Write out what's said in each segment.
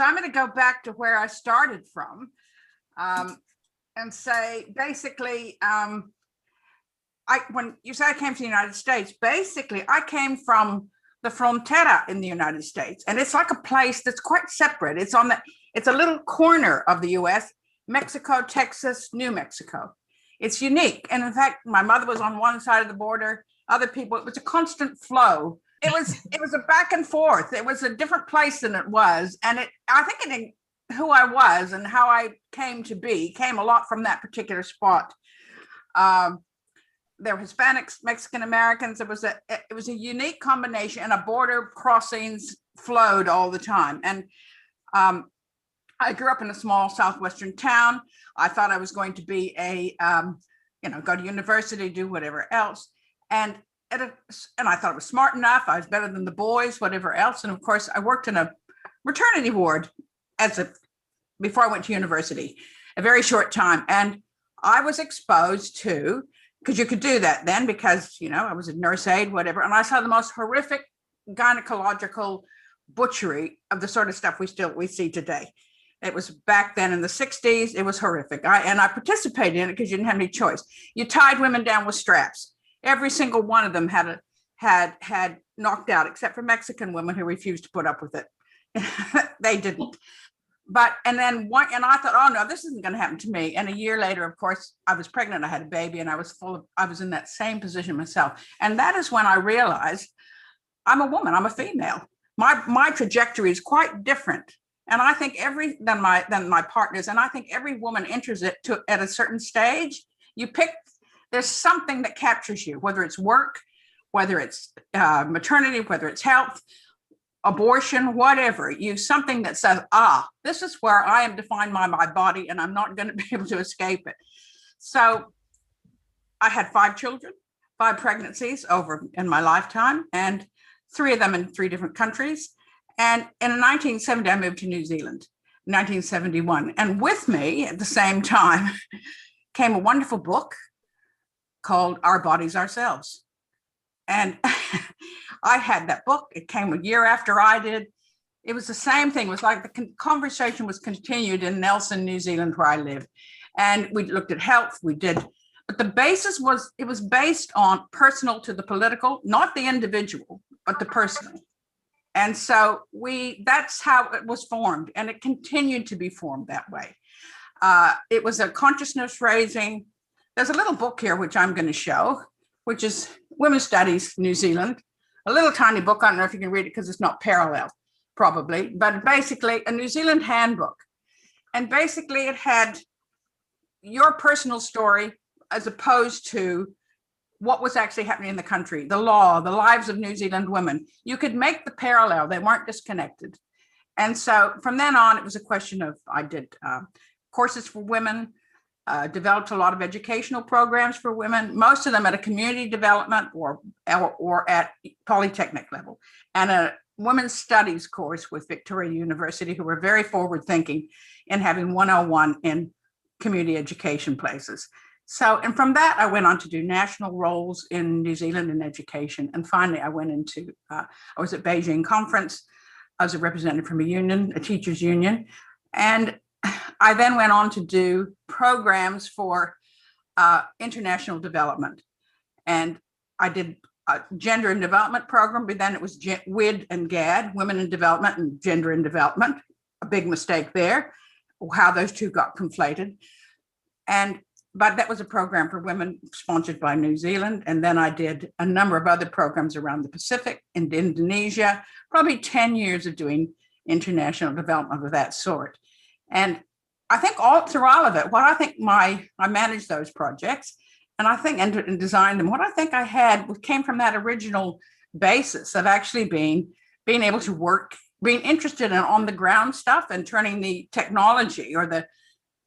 So I'm going to go back to where I started from and say, basically, when you say I came to the United States, basically, I came from the frontera in the United States. And it's like a place that's quite separate. It's a little corner of the US, Mexico, Texas, New Mexico. It's unique. And in fact, my mother was on one side of the border, other people, it was a constant flow. It was a back and forth. It was a different place than it was. And I think who I was and how I came to be came a lot from that particular spot. There were Hispanics, Mexican Americans. It was a unique combination, and a border crossings flowed all the time. And I grew up in a small southwestern town. I thought I was going to be go to university, do whatever else. And I thought I was smart enough. I was better than the boys, whatever else. And of course, I worked in a maternity ward before I went to university, a very short time. And I was exposed to, because you could do that then, because, I was a nurse aide, whatever. And I saw the most horrific gynecological butchery of the sort of stuff we see today. It was back then in the 60s. It was horrific. I participated in it because you didn't have any choice. You tied women down with straps. Every single one of them had knocked out, except for Mexican women who refused to put up with it. They didn't. And I thought, oh no, this isn't going to happen to me. And a year later, of course, I was pregnant. I had a baby, and I was in that same position myself. And that is when I realized I'm a woman. I'm a female. My trajectory is quite different. And I think than my partners. And I think every woman enters it at a certain stage. There's something that captures you, whether it's work, whether it's maternity, whether it's health, abortion, whatever. Something that says, this is where I am defined by my body, and I'm not going to be able to escape it. So I had 5 children, 5 pregnancies in my lifetime, and 3 of them in 3 different countries. And in 1970, I moved to New Zealand, 1971. And with me at the same time came a wonderful book called Our Bodies, Ourselves. And I had that book. It came a year after I did. It was the same thing. It was like the conversation was continued in Nelson, New Zealand, where I live. And we looked at health. But the basis was based on personal to the political, not the individual, but the personal. And so that's how it was formed. And it continued to be formed that way. It was a consciousness raising. There's a little book here, which I'm going to show, which is Women's Studies, New Zealand. A little tiny book. I don't know if you can read it because it's not parallel, probably, but basically a New Zealand handbook. And basically it had your personal story as opposed to what was actually happening in the country, the law, the lives of New Zealand women. You could make the parallel. They weren't disconnected. And so from then on, it was a question of, I did courses for women, developed a lot of educational programs for women, most of them at a community development or at polytechnic level, and a women's studies course with Victoria University, who were very forward thinking in having 101 in community education places. So, and from that, I went on to do national roles in New Zealand in education. And finally, I went into, I was at Beijing conference. I was a representative from a union, a teachers union. And I then went on to do programs for international development. And I did a gender and development program, but then it was WID and GAD, Women in Development and Gender and Development, a big mistake there, how those two got conflated. But that was a program for women sponsored by New Zealand. And then I did a number of other programs around the Pacific, in Indonesia, probably 10 years of doing international development of that sort. And I think through all of it, I managed those projects, and I think and designed them. What I think I had came from that original basis of actually being able to work, being interested in on the ground stuff and turning the technology or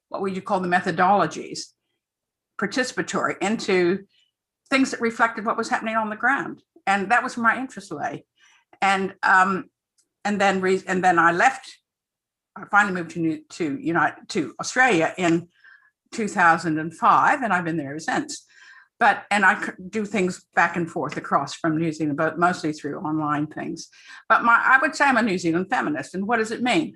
what would you call the methodologies, participatory, into things that reflected what was happening on the ground. And that was where my interest lay. And then I left. I finally moved to Australia in 2005, and I've been there ever since. And I do things back and forth across from New Zealand, but mostly through online things. But I would say I'm a New Zealand feminist. And what does it mean?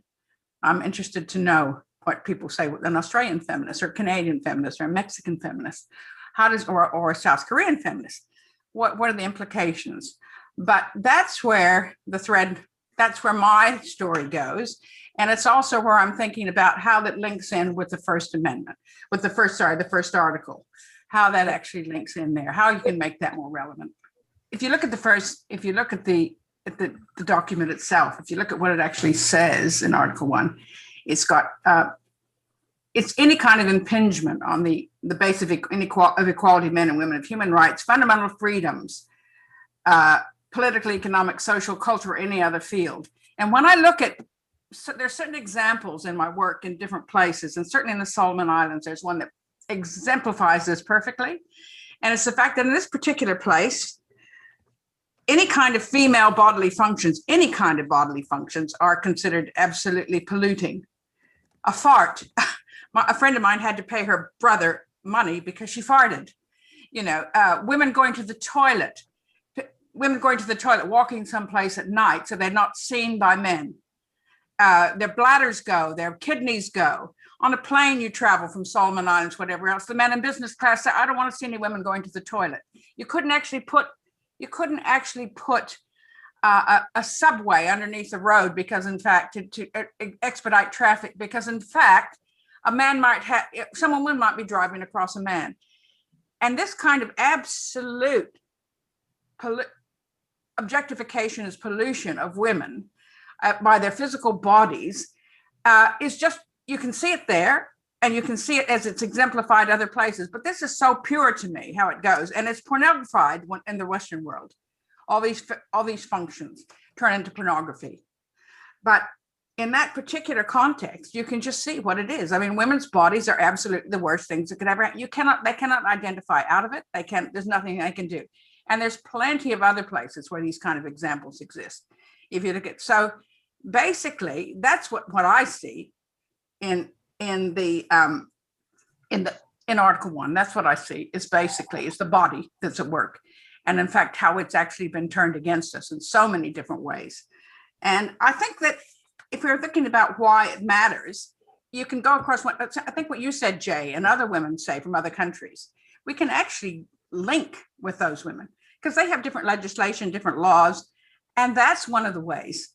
I'm interested to know what people say with an Australian feminist or Canadian feminist or a Mexican feminist. How does, or a South Korean feminist? What are the implications? But that's where the thread, that's where my story goes. And it's also where I'm thinking about how that links in with the First Amendment, with the first article, how that actually links in there, how you can make that more relevant. If you look at the document itself, if you look at what it actually says in Article 1, it's got, it's any kind of impingement on the base of equality of men and women, of human rights, fundamental freedoms, political, economic, social, cultural, or any other field. And when I look at, so there's certain examples in my work in different places, and certainly in the Solomon Islands, there's one that exemplifies this perfectly. And it's the fact that in this particular place, any kind of female bodily functions, any kind of bodily functions are considered absolutely polluting. A fart. A friend of mine had to pay her brother money because she farted. You know, women going to the toilet, walking someplace at night so they're not seen by men. Their bladders go, their kidneys go. On a plane you travel from Solomon Islands, whatever else, the men in business class say, I don't want to see any women going to the toilet. You couldn't actually put a subway underneath the road because, in fact, to expedite traffic, because, in fact, someone might be driving across a man. And this kind of absolute objectification as pollution of women by their physical bodies is just, you can see it there, and you can see it as it's exemplified other places. But this is so pure to me, how it goes. And it's pornographied in the Western world. All these functions turn into pornography. But in that particular context, you can just see what it is. I mean, women's bodies are absolutely the worst things that could ever happen. They cannot identify out of it. There's nothing they can do. And there's plenty of other places where these kind of examples exist. If you look at, so basically, that's what I see in Article 1. That's what I see. It's the body that's at work. And in fact, how it's actually been turned against us in so many different ways. And I think that if we're thinking about why it matters, you can go across I think what you said, Jay, and other women say from other countries, we can actually link with those women because they have different legislation, different laws. And that's one of the ways